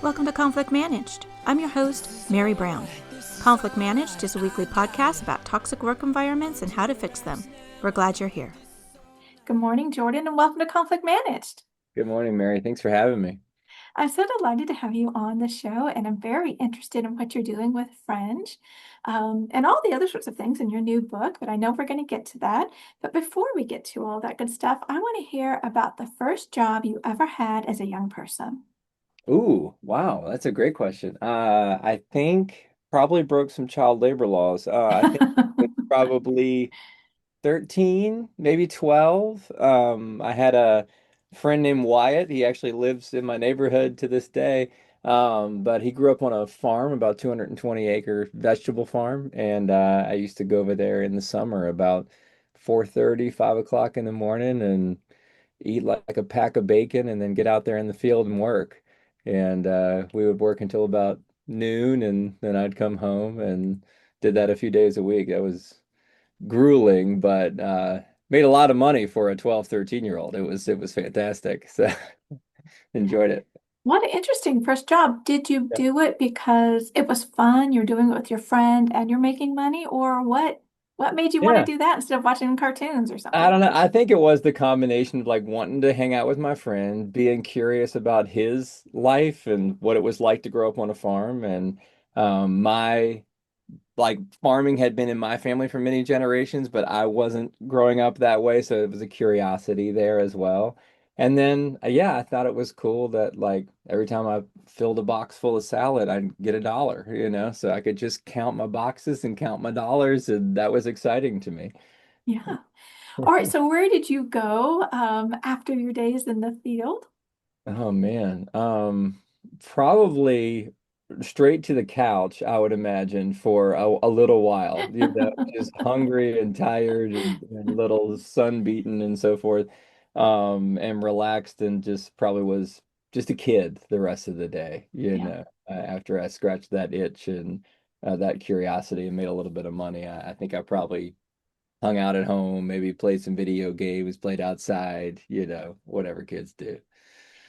Welcome to Conflict Managed. I'm your host, Mary Brown. Conflict Managed is a weekly podcast about toxic work environments and how to fix them. We're glad you're here. Good morning, Jordan, and welcome to Conflict Managed. Good morning, Mary. Thanks for having me. I'm so delighted to have you on the show, and I'm very interested in what you're doing with Fringe and all the other sorts of things in your new book, but I know we're going to get to that. But before we get to all that good stuff, I want to hear about the first job you ever had as a young person. Ooh, wow, that's a great question. I think probably broke some child labor laws. I think it was probably 13, maybe 12. I had a friend named Wyatt. He actually lives in my neighborhood to this day. But he grew up on a farm, about 220-acre vegetable farm, and I used to go over there in the summer about 4:30, 5 o'clock in the morning and eat like a pack of bacon and then get out there in the field and work. And we would work until about noon, and then I'd come home and did that a few days a week. That was grueling, but made a lot of money for a 12, 13-year-old. It was fantastic. So enjoyed it. What an interesting first job. Did you do it because it was fun? You're doing it with your friend and you're making money, or what made you want to Yeah. do that instead of watching cartoons or I something? don't know. I think it was the combination of like wanting to hang out with my friend, being curious about his life and what it was like to grow up on a farm. And my like farming had been in my family for many generations, but I wasn't growing up that way, so it was a curiosity there as well. And then yeah, I thought it was cool that like every time I filled a box full of salad, I'd get $1, so I could just count my boxes and count my dollars, and that was exciting to me. Yeah. All right. So where did you go after your days in the field? Oh man. Probably straight to the couch, I would imagine, for a little while, just hungry and tired and a little sun-beaten and so forth. And relaxed and just probably was just a kid the rest of the day, Yeah. after I scratched that itch and that curiosity and made a little bit of money. I think I probably hung out at home, maybe played some video games, played outside, whatever kids do.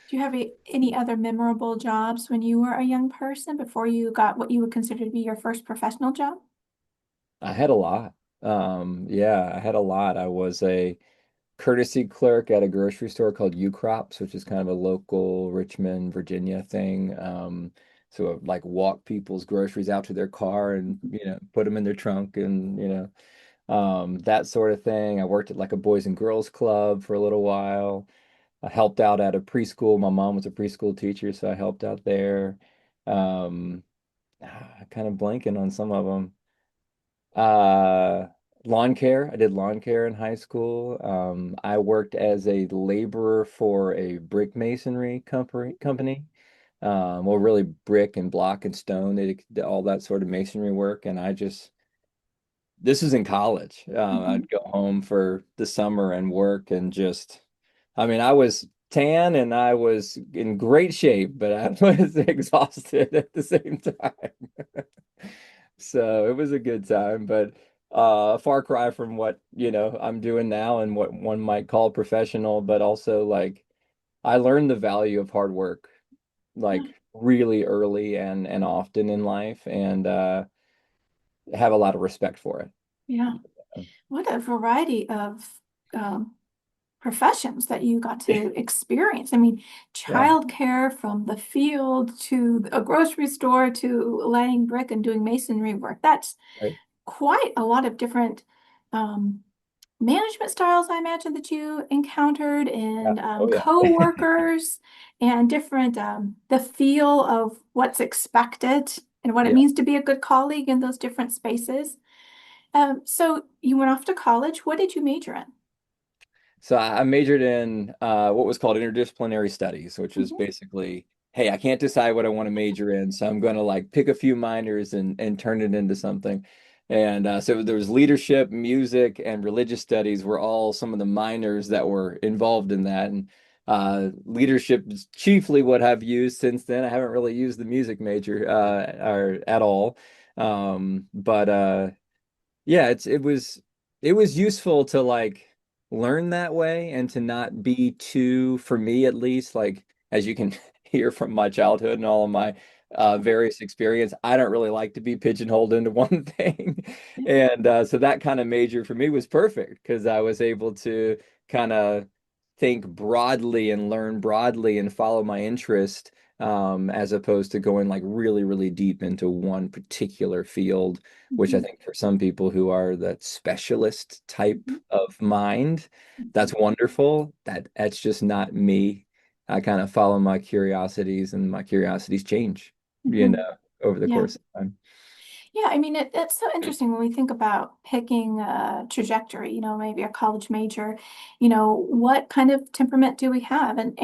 Do you have any other memorable jobs when you were a young person before you got what you would consider to be your first professional job? I had a lot. Yeah, I had a lot. I was a courtesy clerk at a grocery store called U Crops, which is kind of a local Richmond, Virginia thing. So I, like walk people's groceries out to their car and put them in their trunk and that sort of thing. I worked at like a Boys and Girls Club for a little while. I helped out at a preschool. My mom was a preschool teacher, so I helped out there. Um, kind of blanking on some of them. Uh, Lawn care. I did lawn care in high school. I worked as a laborer for a brick masonry company. Well, really brick and block and stone. They did all that sort of masonry work, and this was in college. Mhm. I'd go home for the summer and work and I mean, I was tan and I was in great shape, but I was exhausted at the same time. So it was a good time, but a far cry from what, I'm doing now and what one might call professional, but also like I learned the value of hard work Yeah. like really early and often in life and have a lot of respect for it. Yeah. What a variety of um, professions that you got to experience. I mean, Yeah. childcare from the field to a grocery store to laying brick and doing masonry work. That's Right. quite a lot of different um, management styles, I imagine, that you encountered, Yeah. and Oh yeah. co-workers and different the feel of what's expected and what it Yeah. means to be a good colleague in those different spaces. So you went off to college. What did you major in? So I majored in what was called interdisciplinary studies, which is Mhm. basically, hey, I can't decide what I want to major in, so I'm going to like pick a few minors and turn it into something. And so there was leadership, music, and religious studies were all some of the minors that were involved in that. And leadership is chiefly what I've used since then. I haven't really used the music major or at all. But yeah, it was useful to like learn that way and to not be too, for me at least, like as you can here from my childhood and all of my various experience. I don't really like to be pigeonholed into one thing. And so that kind of major for me was perfect because I was able to kind of think broadly and learn broadly and follow my interest, as opposed to going like really, really deep into one particular field, which I Mhm, think for some people who are that specialist type mhm, of mind, mhm, that's wonderful. That's just not me. I kind of follow my curiosities, and my curiosities change, mhm. over the Yeah. course of time. Yeah, I mean, it's so interesting when we think about picking a trajectory, maybe a college major, what kind of temperament do we have? And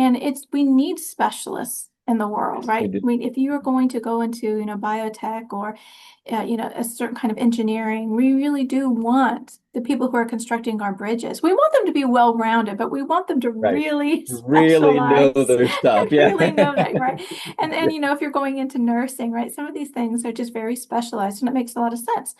we need specialists in the world, We right? do. I mean, if you are going to go into, biotech or, a certain kind of engineering, we really do want the people who are constructing our bridges. We want them to be well-rounded, but we want them to Right. really Really know specialize their and stuff. Yeah. really know that, right? And if you're going into nursing, right, some of these things are just very specialized and it makes a lot of sense.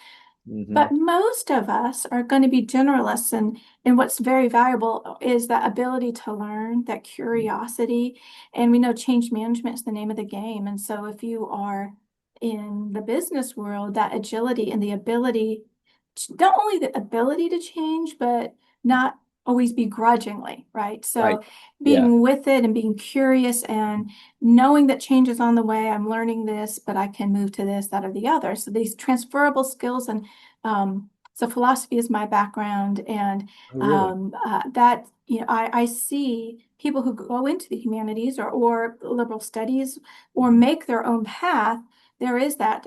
Hmm. But most of us are going to be generalists, and what's very valuable is that ability to learn, that curiosity. And we know change management is the name of the game. And so if you are in the business world, that agility and the ability, not only the ability to change, but not always begrudgingly, right? Right. So Yeah. being with it and being curious and knowing that change is on the way, I'm learning this, but I can move to this, that, or the other. So these transferable skills and so philosophy is my background, and Oh, really? that I see people who go into the humanities or liberal studies or Mhm. make their own path. There is that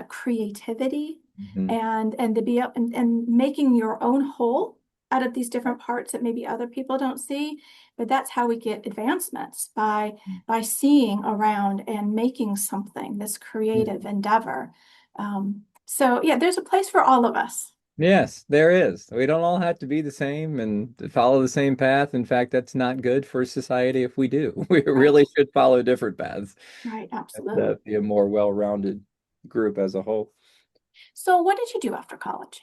creativity Mhm. and to be up and making your own whole out of these different parts that maybe other people don't see. But that's how we get advancements by seeing around and making something, this Yeah. creative endeavor. So yeah, there's a place for all of us. Yes, there is. We don't all have to be the same and follow the same path. In fact, that's not good for society if we do. We Right, really should follow different paths right, to absolutely. be a more well-rounded group as a whole. So what did you do after college?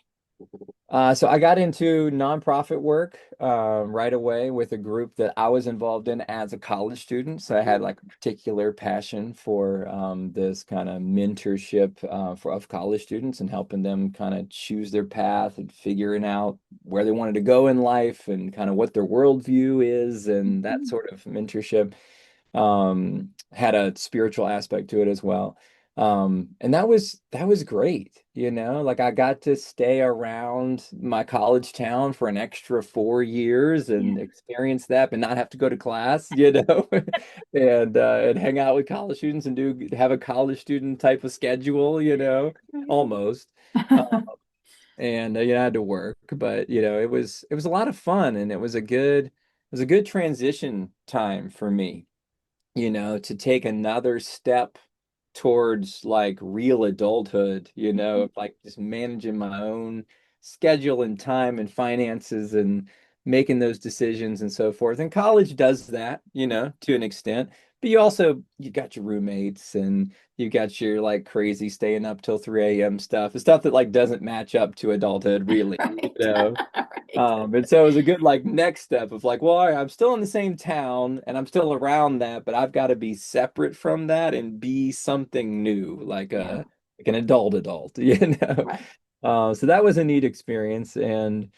So I got into nonprofit work right away with a group that I was involved in as a college student. So I had like a particular passion for this kind of mentorship of college students and helping them kind of choose their path and figuring out where they wanted to go in life and kind of what their worldview is and that Mhm. sort of mentorship. Had a spiritual aspect to it as well. And that was great, like I got to stay around my college town for an extra 4 years Yeah, and experience that, but not have to go to class, and hang out with college students and do have a college student type of schedule, right. almost. Uh, and I had to work, but it was a lot of fun, and it was a good transition time for me, to take another step towards like real adulthood, like just managing my own schedule and time and finances and making those decisions and so forth. And college does that, to an extent. But you got your roommates and you got your like crazy staying up till 3 a.m. stuff, the stuff that like doesn't match up to adulthood really, Right. Right. and so it was a good like next step of like, well, all right, I'm still in the same town and I'm still around that, but I've got to be separate from that and be something new, like Yeah, a like an adult, right. So that was a neat experience, and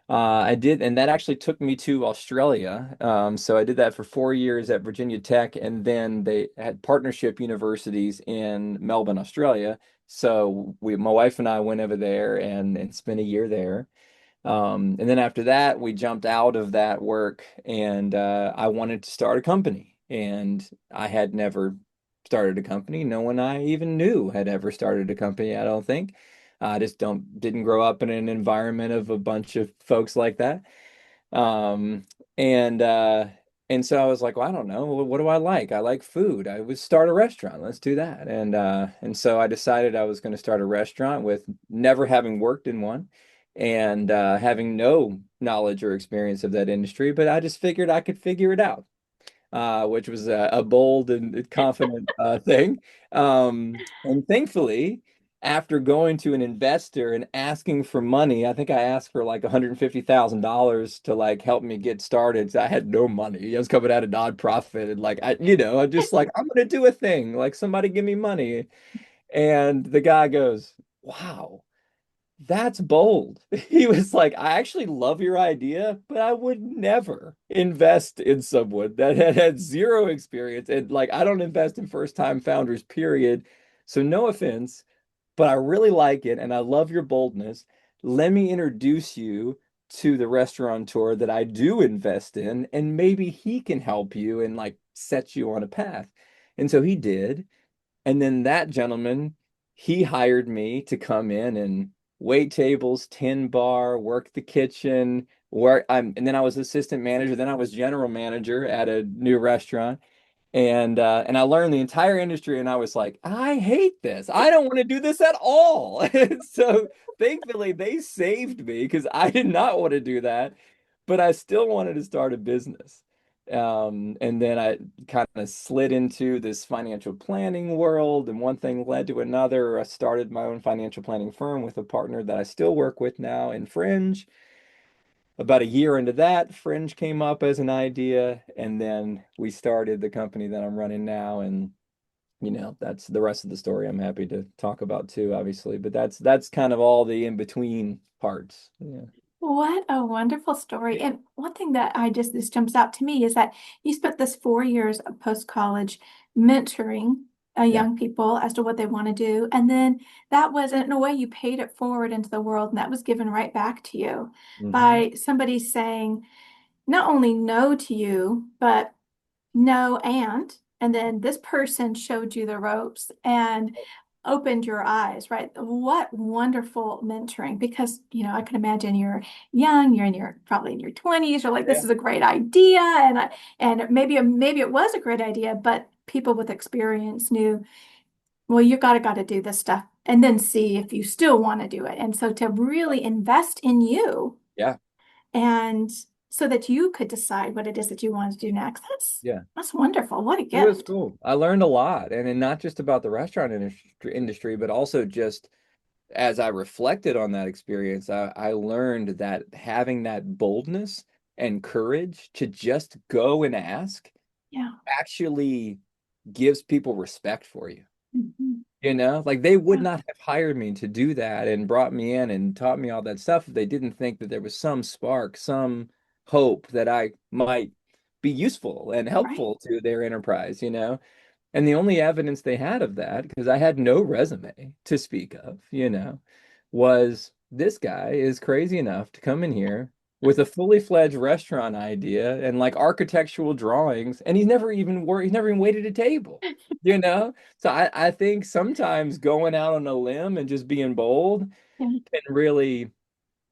I did, and that actually took me to Australia. So I did that for 4 years at Virginia Tech, and then they had partnership universities in Melbourne, Australia. So my wife and I went over there and spent a year there. And then after that, we jumped out of that work and I wanted to start a company. And I had never started a company. No one I even knew had ever started a company, I don't think. I just didn't grow up in an environment of a bunch of folks like that. Um, and uh, and so I was like, well, I don't know. What do I like? I like food. I would start a restaurant. Let's do that. And so I decided I was going to start a restaurant with never having worked in one and having no knowledge or experience of that industry, but I just figured I could figure it out, which was a bold and confident thing. And thankfully, after going to an investor and asking for money. I think I asked for like $150,000 to like help me get started. So I had no money. I was coming out of nonprofit and like I'm just like, I'm gonna do a thing. Like somebody give me money. And the guy goes, "Wow, that's bold." He was like, "I actually love your idea, but I would never invest in someone that had zero experience. And like, I don't invest in first-time founders, period. So no offense, but I really like it and I love your boldness. Let me introduce you to the restaurateur that I do invest in, and maybe he can help you and like set you on a path." And so he did. And then that gentleman, he hired me to come in and wait tables, tin bar, work the kitchen, and then I was assistant manager, then I was general manager at a new restaurant. And I learned the entire industry, and I was like, I hate this. I don't want to do this at all. And so thankfully they saved me because I did not want to do that, but I still wanted to start a business. And then I kind of slid into this financial planning world, and one thing led to another. I started my own financial planning firm with a partner that I still work with now in Fringe. About a year into that, Fringe came up as an idea, and then we started the company that I'm running now. And that's the rest of the story. I'm happy to talk about too, obviously, but that's kind of all the in between parts. Yeah. What a wonderful story. And one thing that this jumps out to me is that you spent this 4 years of post-college mentoring Yeah. young people as to what they want to do. And then that was, in a way, you paid it forward into the world, and that was given right back to you Hmm. by somebody saying not only no to you, but no, and then this person showed you the ropes and opened your eyes, right? What wonderful mentoring, because I can imagine you're young, you're in your probably in your 20s, you're like, this Yeah. is a great idea, and maybe it was a great idea, but people with experience knew, well, you gotta do this stuff and then see if you still want to do it. And so to really invest in you Yeah. and so that you could decide what it is that you want to do next. Yeah. That's wonderful. What a It was gift. cool. I learned a lot, and not just about the restaurant industry, but also just as I reflected on that experience, I learned that having that boldness and courage to just go and ask Yeah. actually gives people respect for you. Mhm. Like they would Yeah. not have hired me to do that and brought me in and taught me all that stuff if they didn't think that there was some spark, some hope that I might be useful and Right. helpful to their enterprise. And the only evidence they had of that, because I had no resume to speak of, was this guy is crazy enough to come in here with a fully fledged restaurant idea and like architectural drawings, and he's never even waited a table. So I think sometimes going out on a limb and just being bold Yeah. can really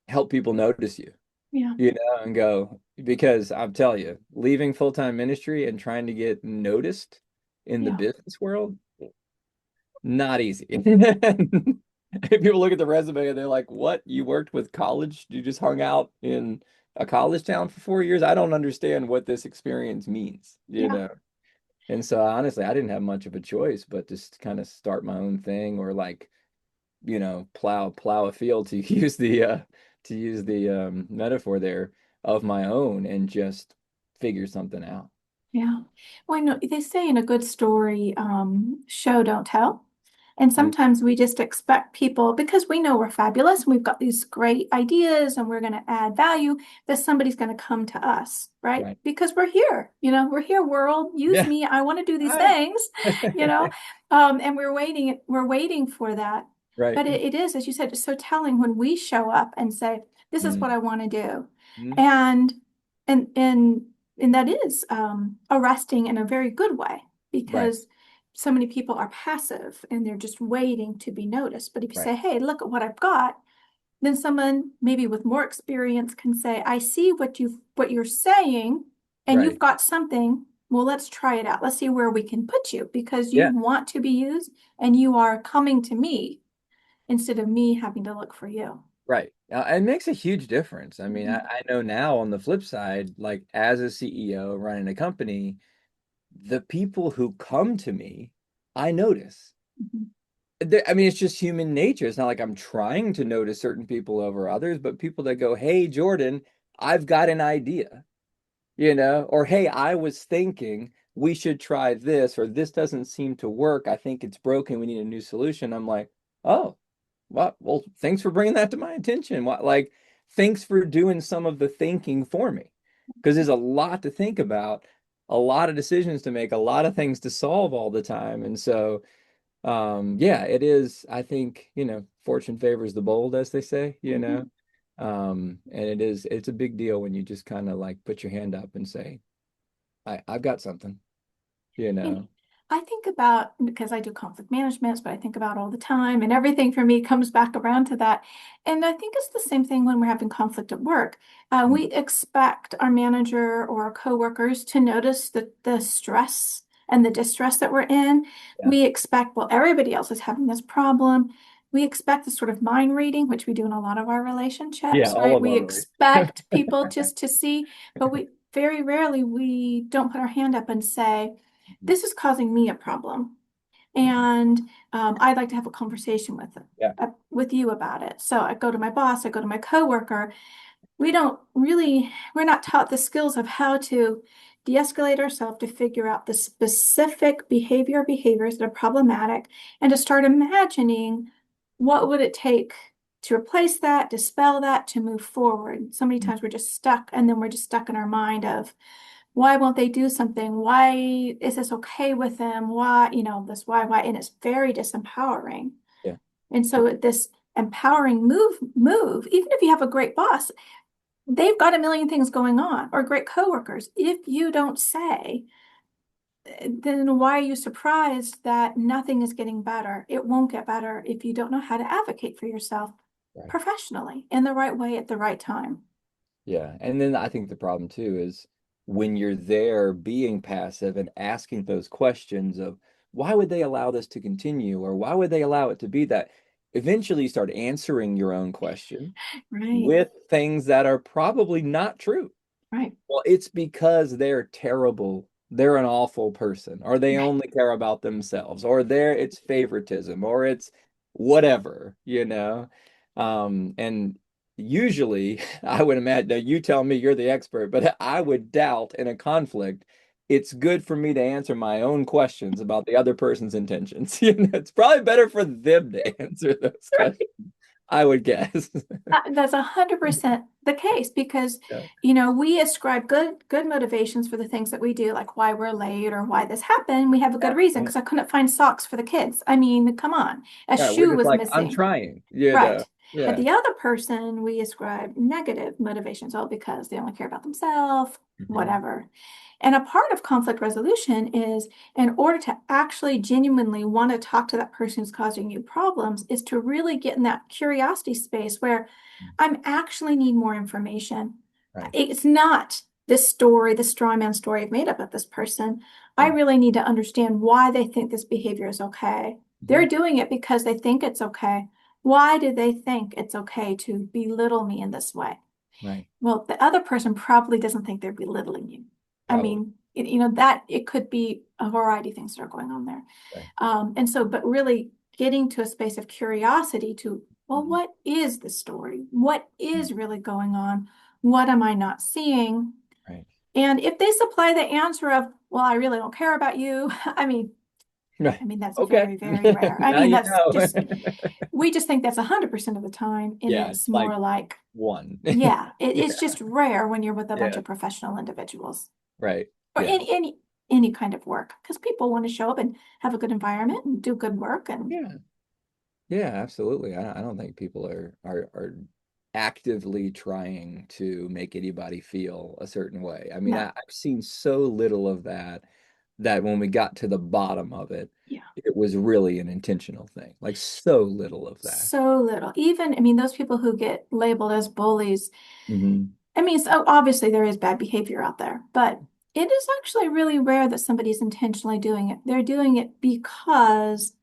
help people notice you, Yeah. and go, because I'll tell you, leaving full-time ministry and trying to get noticed in the Yeah. business world, not easy. People look at the resume and they're like, "What? You worked with college? You just hung out in a college town for 4 years? I don't understand what this experience means, you Yeah. know?" And so honestly, I didn't have much of a choice but just kind of start my own thing, or like, plow a field, to use the metaphor there, of my own, and just figure something out. Yeah. Well, they say in a good story, show, don't tell. And Mm, sometimes we just expect people, because we know we're fabulous and we've got these great ideas and we're going to add value, that somebody's going to come to us, right? right. Because we're here, we're here, world, use Yeah. me. I want to do these Right. things, you know, and we're waiting for that. Right. But it is, as you said, just so telling when we show up and say, this is what Mm, I want to do. mm, And, and, and, and that is arresting in a very good way, right. because so many people are passive and they're just waiting to be noticed. But if you Right. say, hey, look at what I've got, then someone maybe with more experience can say, I see what you're saying, and you've Right. got something. Well, let's try it out. Let's see where we can put you, because you Yeah. want to be used and you are coming to me instead of me having to look for you. Right. It makes a huge difference. I mean, I, Mhm. I know now on the flip side, like as a CEO running a company, the people who come to me, I notice. Mhm. I mean, it's just human nature. It's not like I'm trying to notice certain people over others, but people that go, "Hey, Jordan, I've got an idea," or "Hey, I was thinking we should try this," or "This doesn't seem to work. I think it's broken. We need a new solution." I'm like, "Oh, well, thanks for bringing that to my attention. Thanks for doing some of the thinking for me." Because there's a lot to think about, a lot of decisions to make, a lot of things to solve all the time. And so, yeah, it is. I think, fortune favors the bold, as they say, Mhm. and it's a big deal when you just kind of like put your hand up and say, I've got something, you And know. I think about, because I do conflict management, but I think about all the time, and everything for me comes back around to that. And I think it's the same thing when we're having conflict at work. Mm, We expect our manager or our coworkers to notice the stress and the distress that we're in. yeah. We expect, well, everybody else is having this problem. We expect this sort of mind reading, which we do in a lot of our Yeah, relationships, all right? of We our race. expect people just to see, but we very rarely we don't put our hand up and say, Mhm, this is causing me a problem, mhm. and I'd like to have a conversation Yeah. with you about it. So I go to my boss, I go to my coworker. We don't really, we're not taught the skills of how to de-escalate ourselves to figure out the specific behaviors that are problematic, and to start imagining what would it take to replace that, dispel that, to move forward. So many Mm, times we're just stuck, and then we're just stuck in our mind of, why won't they do something? Why is this okay with them? Why, why, and it's very disempowering. yeah. And Yeah. so this empowering move, even if you have a great boss, they've got a million things going on, or great coworkers. If you don't say, then why are you surprised that nothing is getting better? It won't get better if you don't know how to advocate for yourself Right. professionally in the right way at the right time. Yeah. And then I think the problem too is when you're there being passive and asking those questions of why would they allow this to continue or why would they allow it to be that, eventually you start answering your own question Right, with things that are probably not true. right, Well, it's because they're terrible. They're an awful person, or they right. only care about themselves, or it's favoritism, or it's whatever. And usually, I would imagine, now you tell me you're the expert, but I would doubt in a conflict, it's good for me to answer my own questions about the other person's intentions. It's probably better for them to answer those questions, I would guess. That's 100% the case, because Yeah. we ascribe good motivations for the things that we do, like why we're late or why this happened. We have a Yeah. good reason, Right. because I couldn't find socks for the kids. I mean, come on, a Yeah, we're shoe just was like, I'm missing. trying. Right. But Yeah. the other person, we ascribe negative motivations, all because they only care about themselves, Mhm. whatever. And a part of conflict resolution is, in order to actually genuinely want to talk to that person who's causing you problems, is to really get in that curiosity space where I'm actually need more information. Right. It's not this story, the straw man story I've made up of this person. I Yeah. really need to understand why they think this behavior is okay. They're Mhm. doing it because they think it's okay. Why do they think it's okay to belittle me in this way? Right. Well, the other person probably doesn't think they're belittling you. I Probably. mean, that it could be a variety of things that are going on there. Right. And so, but really getting to a space of curiosity to, well, Mhm. what is the story? What Mhm. is really going on? What am I not seeing? Right. And if they supply the answer of, well, I really don't care about you, I mean, Right. that's Okay. very, very rare. I Now mean, you that's know. just, we just think that's 100% of the time. And Yeah, it's it's like more like, one. yeah, Yeah. it's just rare when you're with a bunch Yeah. of professional individuals, Right. or Yeah. any kind of work, because people want to show up and have a good environment and do good work. And Yeah. Yeah, absolutely. I don't think people are actively trying to make anybody feel a certain way. I mean, no, I've seen so little of that that when we got to the bottom of it, yeah, it was really an intentional thing. Like so little of that. so little. Even, I mean, those people who get labeled as bullies, Hmm. I mean, so obviously there is bad behavior out there, but it is actually really rare that somebody's intentionally doing it. They're doing it because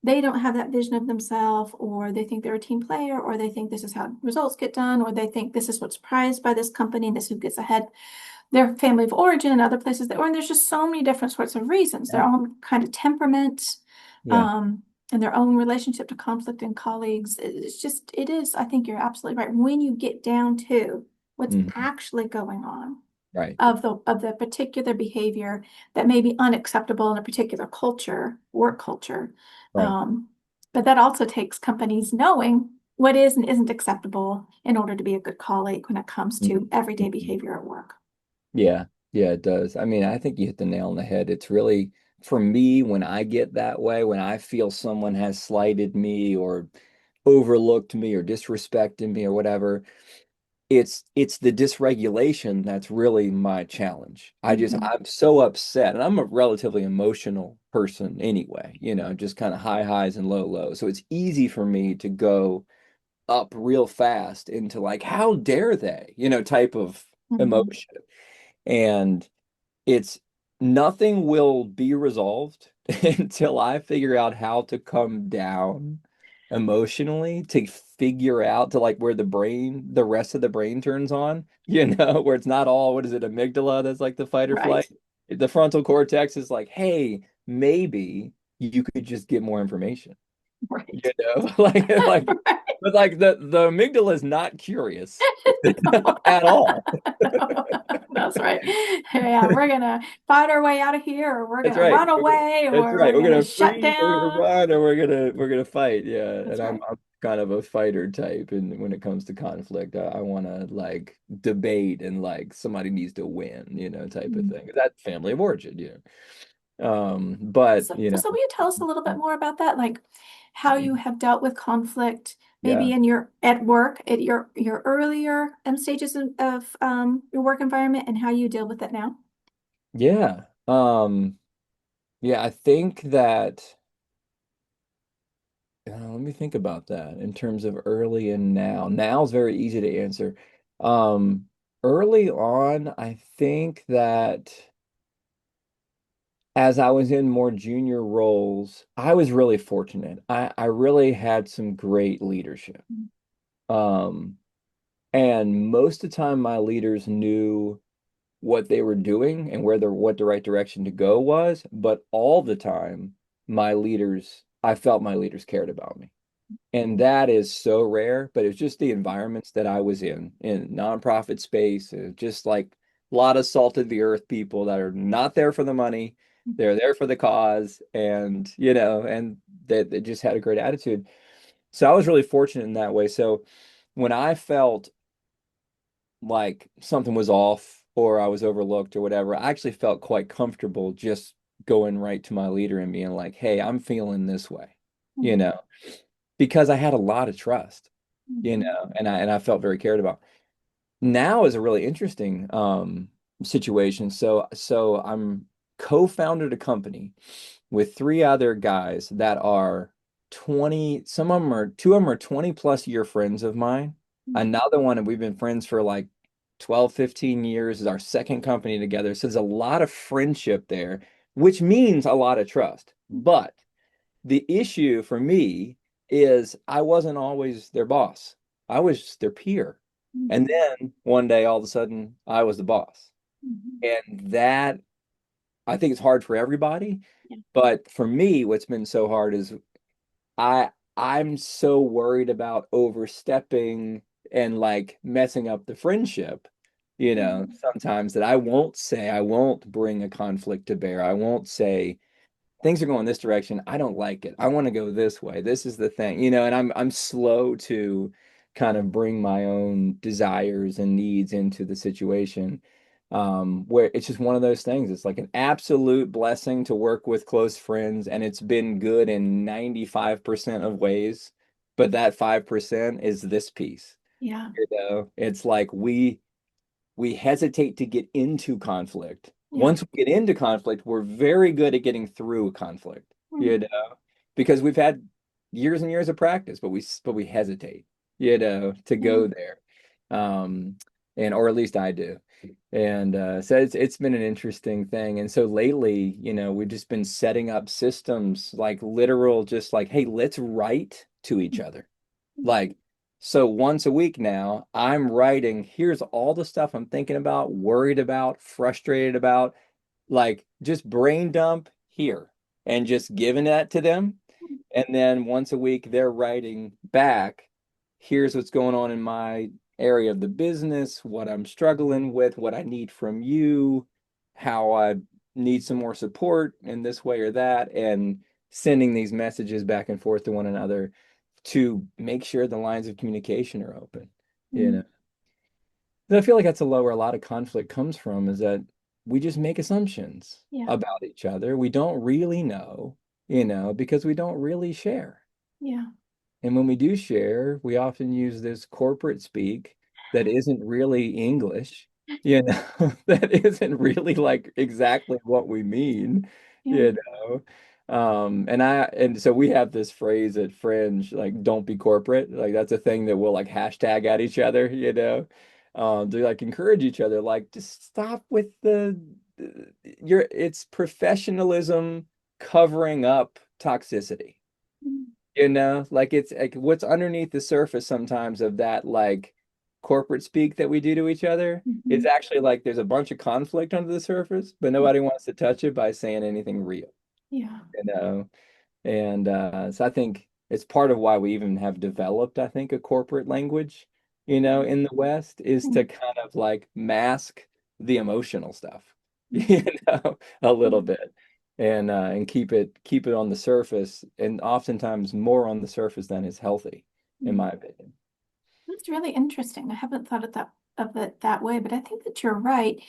they don't have that vision of themselves, or they think they're a team player, or they think this is how results get done, or they think this is what's prized by this company and this is who gets ahead. Their family of origin and other places that, or and there's just so many different sorts of reasons, their Yeah. own kind of temperament. Yeah. Um, and their own relationship to conflict and colleagues. It's just, it is, I think you're absolutely right. When you get down to what's Mhm. actually going on Right. of the particular behavior that may be unacceptable in a particular culture, work culture. Right. Um, but that also takes companies knowing what is and isn't acceptable in order to be a good colleague when it comes to everyday Mhm. behavior at work. Yeah, yeah, it does. I mean, I think you hit the nail on the head. It's really, for me, when I get that way, when I feel someone has slighted me or overlooked me or disrespected me or whatever, it's the dysregulation that's really my challenge. Mhm. I'm so upset, and I'm a relatively emotional person anyway, just kind of high highs and low lows. So it's easy for me to go up real fast into like, how dare they, type of Mhm. emotion. And it's nothing will be resolved until I figure out how to come down emotionally to figure out to like where the rest of the brain turns on, where it's not all, what is it, amygdala that's like the fight or Right. flight. The frontal cortex is like, hey, maybe you could just get more information. Right. Like, Right. but like the amygdala is not curious No. at all. No, that's right. Yeah, we're gonna fight our way out of here, or we're That's gonna right. run away, That's or right. we're We're gonna gonna shut freeze, we're gonna down. run, or we're gonna fight. Yeah. That's And I'm right. I'm kind of a fighter type. And when it comes to conflict, I wanna like debate and like somebody needs to win, type of Mm. thing. That family of origin, but So will you tell us a little bit more about that, like how you mhm. have dealt with conflict, maybe Yeah. in your at work, at your earlier stages of your work environment, and how you deal with it now? Yeah. Yeah, I think that let me think about that in terms of early and now. Now is very easy to answer. Um, Early on, I think that as I was in more junior roles, I was really fortunate. I really had some great leadership. Um, and most of the time, my leaders knew what they were doing and what the right direction to go was. But all the time, I felt my leaders cared about me. And that is so rare, but it's just the environments that I was in nonprofit space, just like a lot of salt of the earth people that are not there for the money. They're there for the cause, and they just had a great attitude. So I was really fortunate in that way. So when I felt like something was off or I was overlooked or whatever, I actually felt quite comfortable just going right to my leader and being like, hey, I'm feeling this way, you Mhm. know, because I had a lot of trust, Mhm. and I felt very cared about. Now is a really interesting situation. So I'm co-founded a company with three other guys that are 20, two of them are 20 plus year friends of mine. Another one, and we've been friends for like 12, 15 years, is our second company together. So there's a lot of friendship there, which means a lot of trust. But the issue for me is I wasn't always their boss. I was their peer. And Mhm. then one day, all of a sudden, I was the boss. Mhm. And that, I think it's hard for everybody. Yeah. But for me, what's been so hard is I I'm so worried about overstepping and like messing up the friendship, Mhm. sometimes that I won't bring a conflict to bear. I won't say, things are going this direction. I don't like it. I want to go this way. This is the thing, and I'm slow to kind of bring my own desires and needs into the situation. Where it's just one of those things. It's like an absolute blessing to work with close friends, and it's been good in 95% of ways. But that 5% is this piece. Yeah. It's like we hesitate to get into conflict. Yeah. Once we get into conflict, we're very good at getting through conflict, you Mhm. know, because we've had years and years of practice, but we hesitate, to Yeah. go there. Um, and or at least I do. And so it's been an interesting thing. And so lately, we've just been setting up systems like literal, just like, hey, let's write to each other. Like, so once a week now, I'm writing, here's all the stuff I'm thinking about, worried about, frustrated about, like just brain dump here and just giving that to them. And then once a week, they're writing back, here's what's going on in my area of the business, what I'm struggling with, what I need from you, how I need some more support in this way or that, and sending these messages back and forth to one another to make sure the lines of communication are open. You Mm, know, and I feel like that's where a lot of conflict comes from, is that we just make assumptions yeah, about each other. We don't really know, because we don't really share. yeah. And when we do share, we often use this corporate speak that isn't really English, that isn't really like exactly what we mean, Yeah. you know. And so we have this phrase at Fringe, like don't be corporate. Like that's a thing that we'll like hashtag at each other, to like encourage each other, like just stop with it's professionalism covering up toxicity. Mm, Like it's like what's underneath the surface sometimes of that like corporate speak that we do to each other. It's mhm. actually like there's a bunch of conflict under the surface, but Yeah. nobody wants to touch it by saying anything real, Yeah. you know? And so I think it's part of why we even have developed, I think, a corporate language, in the West is to Mm, kind of like mask the emotional stuff, mhm. a little Yeah. bit. And keep it on the surface, and oftentimes more on the surface than is healthy, in Mm. my opinion. That's really interesting. I haven't thought of it that way, but I think that you're right.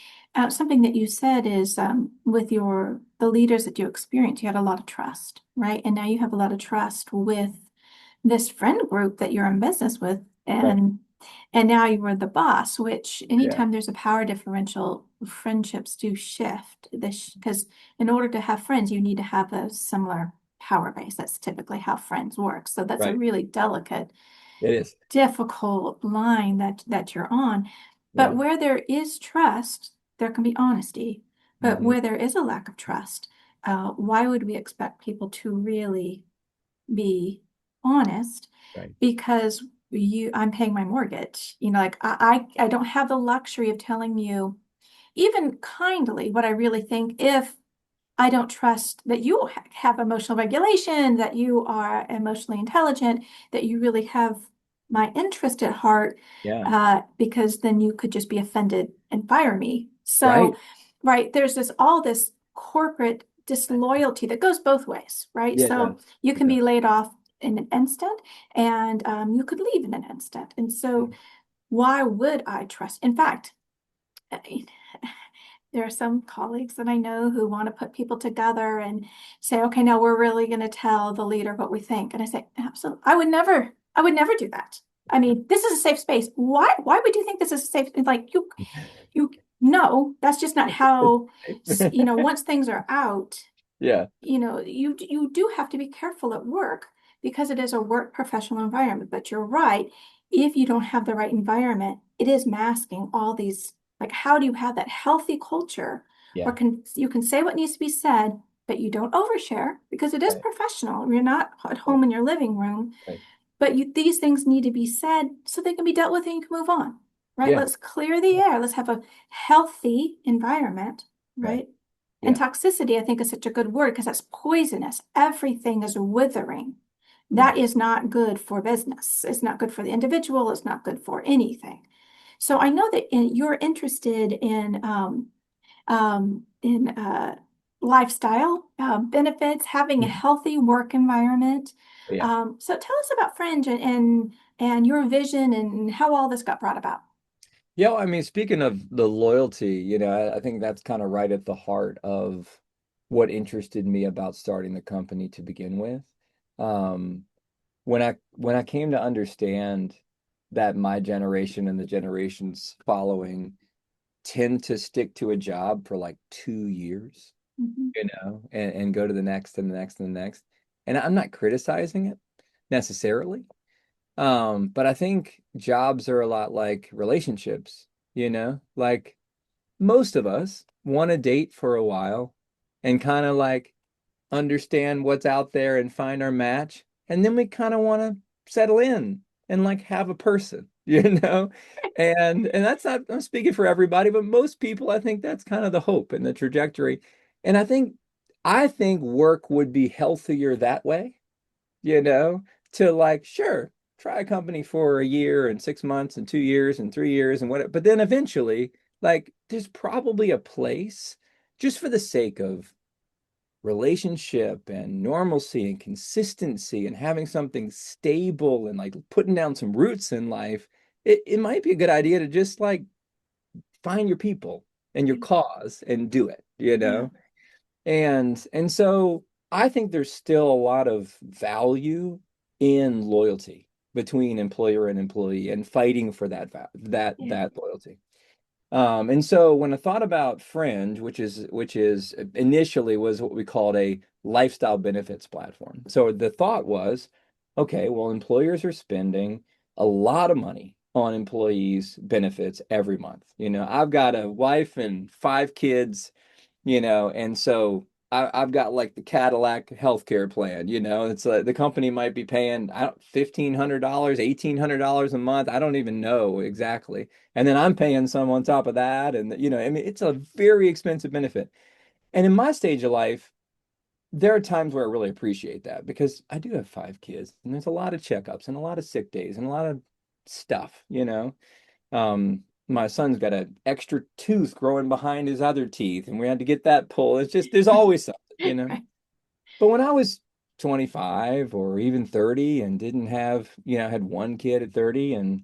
Something that you said is with the leaders that you experienced, you had a lot of trust, right? And now you have a lot of trust with this friend group that you're in business with, Right. and now you are the boss. Which Yeah. anytime there's a power differential, friendships do shift. This because in order to have friends, you need to have a similar power base. That's typically how friends work. So that's a Right. really delicate It is. difficult line that you're on. But Yeah. where there is trust, there can be honesty. But Hmm. where there is a lack of trust, why would we expect people to really be honest? Right. Because I'm paying my mortgage. Like I don't have the luxury of telling you, even kindly, what I really think if I don't trust that you have emotional regulation, that you are emotionally intelligent, that you really have my interest at heart, Yeah. because then you could just be offended and fire me. So, Right. right, there's all this corporate disloyalty that goes both ways, right? Yeah, it So does. you It can does. be laid off in an instant, and you could leave in an instant. And so, Mhm. why would I trust? In fact, there are some colleagues that I know who want to put people together and say, okay, now we're really going to tell the leader what we think. And I say, absolutely. I would never do that. I mean, this is a safe space. Why would you think this is a safe? Like you, no, that's just not how, once things are out, Yeah. you do have to be careful at work because it is a work professional environment. But you're right. If you don't have the right environment, it is masking all these, like, how do you have that healthy culture where Yeah. you can say what needs to be said, but you don't overshare because it is Right. professional. You're not at Right. home in your living room, Right. but these things need to be said so they can be dealt with and you can move on, right? Yeah. Let's clear the air. Let's have a healthy environment, Right. right? And Yeah. toxicity, I think, is such a good word because that's poisonous. Everything is withering. Yeah. That is not good for business. It's not good for the individual. It's not good for anything. So I know that you're interested in lifestyle benefits, having a Mhm. healthy work environment. Yeah. So tell us about Fringe and your vision and how all this got brought about. Yeah, well, I mean, speaking of the loyalty, I think that's kind of right at the heart of what interested me about starting the company to begin with. Um, when I came to understand that my generation and the generations following tend to stick to a job for like 2 years, Mhm. and go to the next and the next and the next. And I'm not criticizing it necessarily. But I think jobs are a lot like relationships, like most of us want to date for a while and kind of like understand what's out there and find our match. And then we kind of want to settle in and like have a person, And that's not, I'm speaking for everybody, but most people, I think that's kind of the hope and the trajectory. And I think work would be healthier that way. you know, to like, sure, try a company for a year and 6 months and 2 years and 3 years and what, but then eventually, like, there's probably a place just for the sake of relationship and normalcy and consistency and having something stable and like putting down some roots in life. It might be a good idea to just like find your people and your Yeah. cause and do it, you Yeah. know? And so I think there's still a lot of value in loyalty between employer and employee and fighting for Yeah. that loyalty. And so when I thought about Fringe, which is initially was what we called a lifestyle benefits platform. So the thought was, okay, well, employers are spending a lot of money on employees' benefits every month. I've got a wife and 5 kids, and so I've got like the Cadillac healthcare plan. It's like the company might be paying I don't $1,500, $1,800 a month. I don't even know exactly. And then I'm paying some on top of that. And I mean, it's a very expensive benefit. And in my stage of life, there are times where I really appreciate that because I do have 5 kids and there's a lot of checkups and a lot of sick days and a lot of stuff. My son's got an extra tooth growing behind his other teeth, and we had to get that pulled. It's just there's always something. Right. But when I was 25 or even 30 and didn't have, I had one kid at 30 and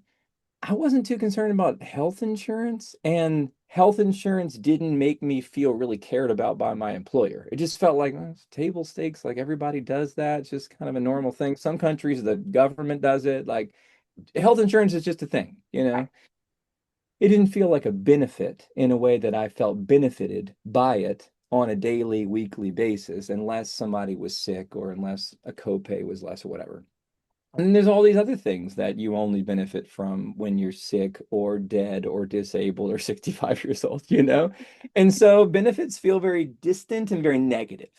I wasn't too concerned about health insurance, and health insurance didn't make me feel really cared about by my employer. It just felt like it's table stakes, like everybody does that. It's just kind of a normal thing. Some countries, the government does it. Like health insurance is just a thing. Right. It didn't feel like a benefit in a way that I felt benefited by it on a daily, weekly basis, unless somebody was sick or unless a copay was less or whatever. And then there's all these other things that you only benefit from when you're sick or dead or disabled or 65 years old. And so benefits feel very distant and very negative.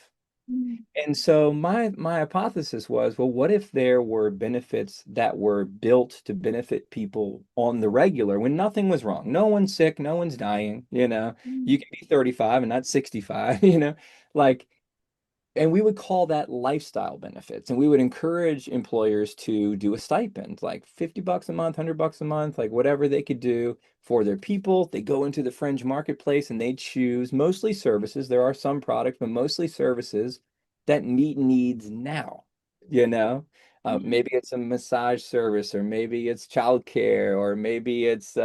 Mm. And so my hypothesis was, well, what if there were benefits that were built to benefit people on the regular when nothing was wrong? No one's sick, no one's dying. Mm. You can be 35 and not 65. Like, and we would call that lifestyle benefits. And we would encourage employers to do a stipend, like $50 a month, $100 a month, like whatever they could do for their people. They go into the Fringe marketplace and they choose mostly services. There are some products, but mostly services that meet needs now, you know? Yeah. Maybe it's a massage service, or maybe it's childcare, or maybe it's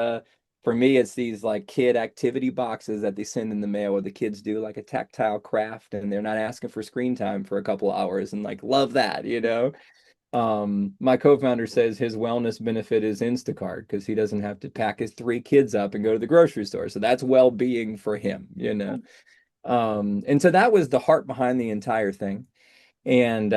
for me, it's these like kid activity boxes that they send in the mail where the kids do like a tactile craft and they're not asking for screen time for a couple of hours, and like love that. My co-founder says his wellness benefit is Instacart because he doesn't have to pack his 3 kids up and go to the grocery store. So that's well-being for him. Mm. And so that was the heart behind the entire thing. And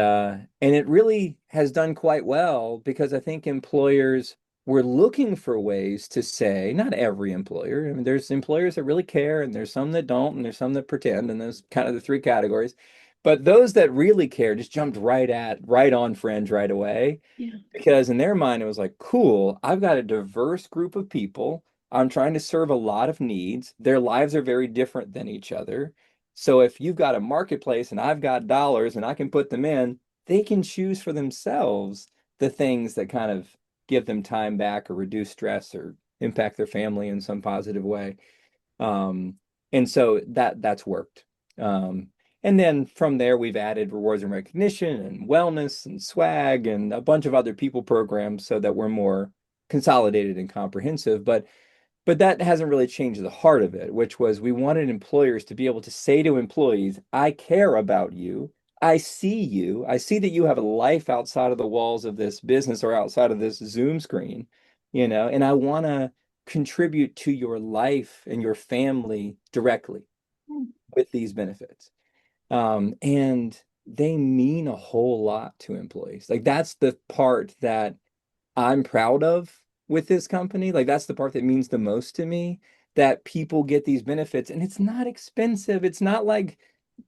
it really has done quite well because I think employers were looking for ways to say, not every employer. I mean, there's employers that really care, and there's some that don't, and there's some that pretend, and there's kind of the 3 categories. But those that really care just jumped right on Fringe right away Yeah. because in their mind it was like, cool, I've got a diverse group of people. I'm trying to serve a lot of needs. Their lives are very different than each other. So if you've got a marketplace and I've got dollars and I can put them in, they can choose for themselves the things that kind of give them time back or reduce stress or impact their family in some positive way. Um, and so that's worked. Um, and then from there, we've added rewards and recognition and wellness and swag and a bunch of other people programs so that we're more consolidated and comprehensive. But that hasn't really changed the heart of it, which was we wanted employers to be able to say to employees, I care about you. I see you. I see that you have a life outside of the walls of this business or outside of this Zoom screen, and I want to contribute to your life and your family directly Mm. with these benefits. And they mean a whole lot to employees. Like that's the part that I'm proud of with this company. Like that's the part that means the most to me, that people get these benefits and it's not expensive. It's not like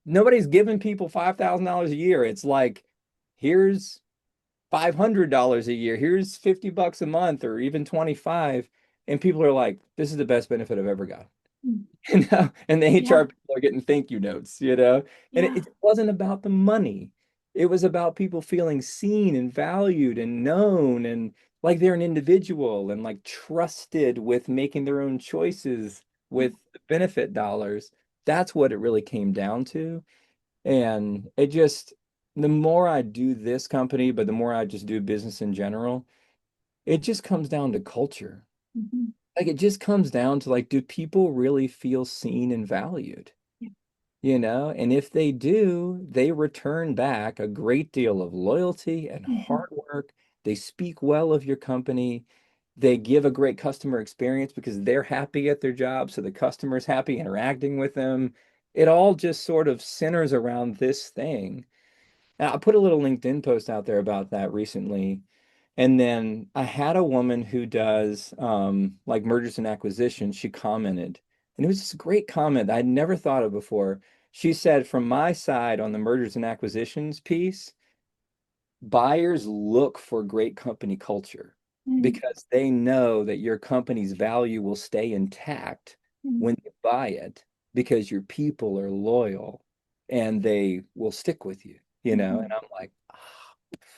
nobody's giving people $5,000 a year. It's like, here's $500 a year. Here's $50 a month or even 25. And people are like, this is the best benefit I've ever got. Mm. And the Yeah. HR people are getting thank you notes. And it, Yeah. it wasn't about the money. It was about people feeling seen and valued and known and like they're an individual and like trusted with making their own choices with the benefit dollars. That's what it really came down to. And it just, the more I do this company, but the more I just do business in general, it just comes down to culture. Mhm. Like it just comes down to like, do people really feel seen and valued? Yeah. And if they do, they return back a great deal of loyalty and Mhm. hard work. They speak well of your company. They give a great customer experience because they're happy at their job, so the customer's happy interacting with them. It all just sort of centers around this thing. And I put a little LinkedIn post out there about that recently. And then I had a woman who does like mergers and acquisitions. She commented, and it was just a great comment that I'd never thought of before. She said, from my side on the mergers and acquisitions piece, buyers look for great company culture Mm. because they know that your company's value will stay intact Mm. when you buy it because your people are loyal and they will stick with you. And Mhm. I'm like, ah.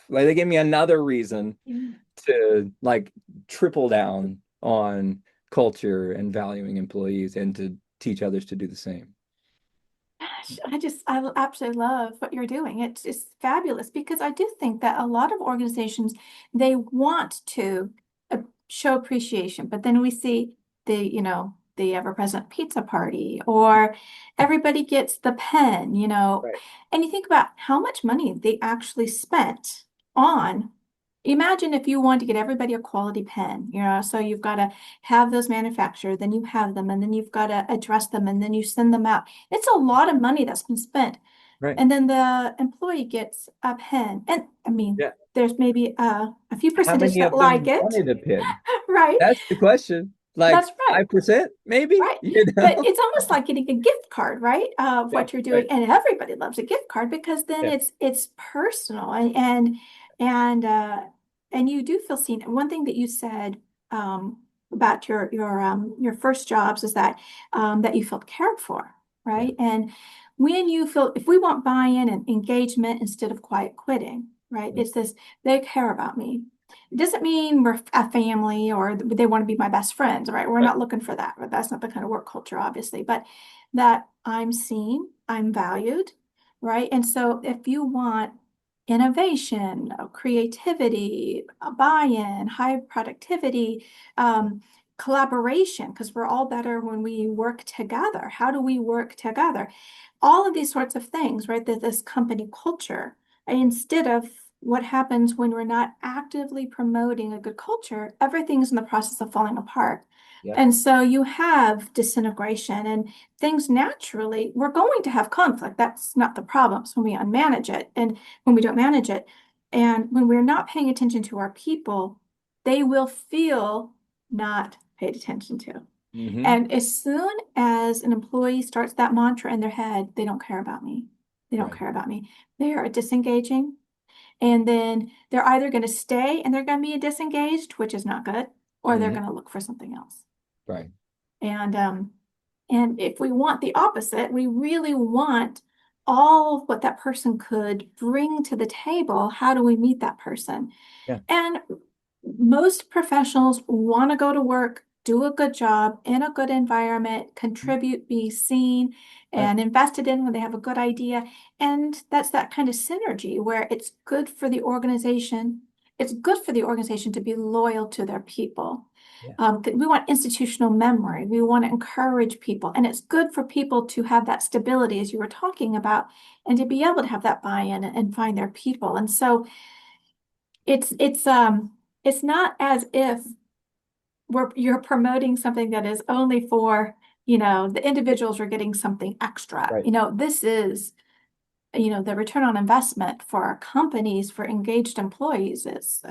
Like they gave me another reason Yeah. to like triple down on culture and valuing employees and to teach others to do the same. Gosh, I absolutely love what you're doing. It's just fabulous because I do think that a lot of organizations, they want to uh, show appreciation, but then we see the ever-present pizza party or everybody gets the pen, Right. and you think about how much money they actually spent on. Imagine if you want to get everybody a quality pen, so you've got to have those manufactured, then you have them, and then you've got to address them, and then you send them out. It's a lot of money that's been spent. Right. And then the employee gets a pen. And I mean, Yeah. there's maybe a few How percentage many that of like them it, wanted a pin? right? That's the question. Like That's right. 5%, maybe, Right. you But know? it's almost like getting a gift card, right? Of Yeah, what you're doing. right. And everybody loves a gift card because then Yeah, it's personal and and you do feel seen. One thing that you said about your first jobs is that you felt cared for, yeah, right? And when you feel if we want buy-in and engagement instead of quiet quitting, right? yeah, It's this they care about me. It doesn't mean we're a family or they want to be my best friends, right? We're right. not looking for that, but that's not the kind of work culture, obviously. But that I'm seen, I'm valued, right? And so if you want innovation, creativity, buy-in, high productivity, collaboration, because we're all better when we work together. How do we work together? All of these sorts of things, right? That this company culture, instead of what happens when we're not actively promoting a good culture, everything's in the process of falling apart. Yep. And so you have disintegration and things naturally, we're going to have conflict. That's not the problem. It's when we unmanage it and when we don't manage it. And when we're not paying attention to our people, they will feel not paid attention to. Mm-hmm. And as soon as an employee starts that mantra in their head, they don't care about me. They don't Right. care about me. They are disengaging. And then they're either going to stay and they're going to be disengaged, which is not good, or they're Mm-hmm. going to look for something else. Right. And um, and if we want the opposite, we really want all of what that person could bring to the table. How do we meet that person? Yeah. And most professionals want to go to work, do a good job in a good environment, Mhm. contribute, be seen Right. and invested in when they have a good idea. And that's that kind of synergy where it's good for the organization. It's good for the organization to be loyal to their people. Yeah. We want institutional memory. We want to encourage people. And it's good for people to have that stability, as you were talking about, and to be able to have that buy-in and find their people. And so it's not as if you're promoting something that is only for, the individuals are getting something extra. Right. This is, the return on investment for our companies for engaged employees is,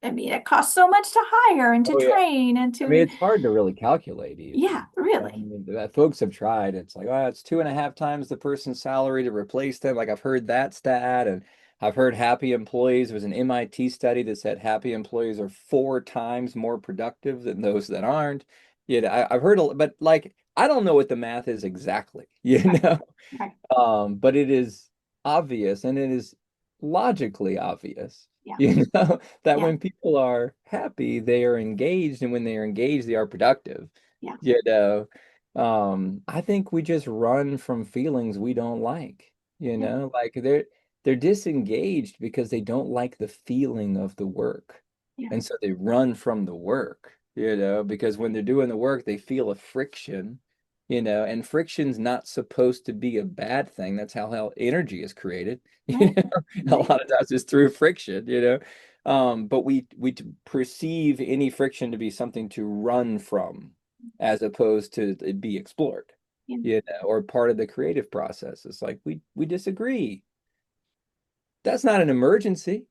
I mean, it costs so much to hire and to Oh, yeah. train and I mean, to, it's hard to really calculate yeah, even. I really. mean, folks have tried. It's like, oh, it's 2.5 times the person's salary to replace them. Like I've heard that stat, and I've heard happy employees. There was an MIT study that said happy employees are 4 times more productive than those that aren't. I've heard, but like, I don't know what the math is exactly, you Right, know? right. But it is obvious, and it is logically obvious, Yeah. that Yeah. when people are happy, they are engaged, and when they are engaged, they are productive. Yeah. You know, I think we just run from feelings we don't like, Yeah. like they're disengaged because they don't like the feeling of the work. Yeah. And so they run from the work, because when they're doing the work, they feel a friction, and friction's not supposed to be a bad thing. That's how energy is created. Right. A Right. lot of times it's through friction. But we perceive any friction to be something to run from as opposed to it be explored, Yeah. or part of the creative process. It's like we disagree. That's not an emergency,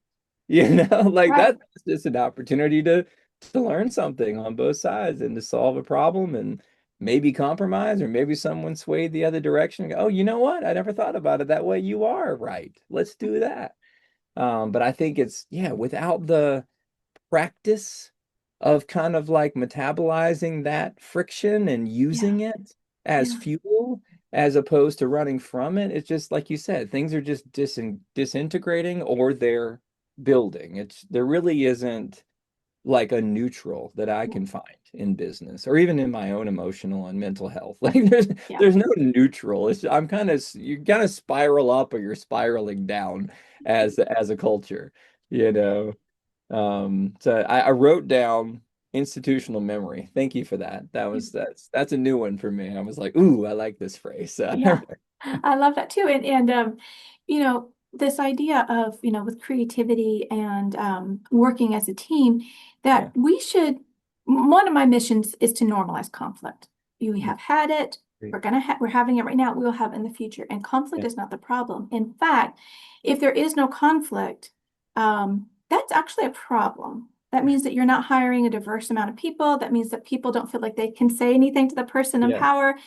like Right. that's just an opportunity to learn something on both sides and to solve a problem and maybe compromise, or maybe someone swayed the other direction and go, oh, you know what? I never thought about it that way. You are right. Let's do that. But I think it's, yeah, without the practice of kind of like metabolizing that friction and Yeah. using it as Yeah. fuel as opposed to running from it. It's just like you said, things are just disintegrating, or they're building. There really isn't like a neutral that I Yeah. can find in business or even in my own emotional and mental health. Like Yeah. there's no neutral. I'm kind of you kind of spiral up or you're spiraling down as a culture, you know. So I wrote down institutional memory. Thank you for that. That's a new one for me. I was like, ooh, I like this phrase. Yeah, I love that too. This idea of, with creativity and working as a team, that Yeah. one of my missions is to normalize conflict. We Mm, have had it, great. we're having it right now, we will have it in the future. And conflict Yeah. is not the problem. In fact, if there is no conflict, that's actually a problem. That means that you're not hiring a diverse amount of people. That means that people don't feel like they can say anything to the person in Yeah. power.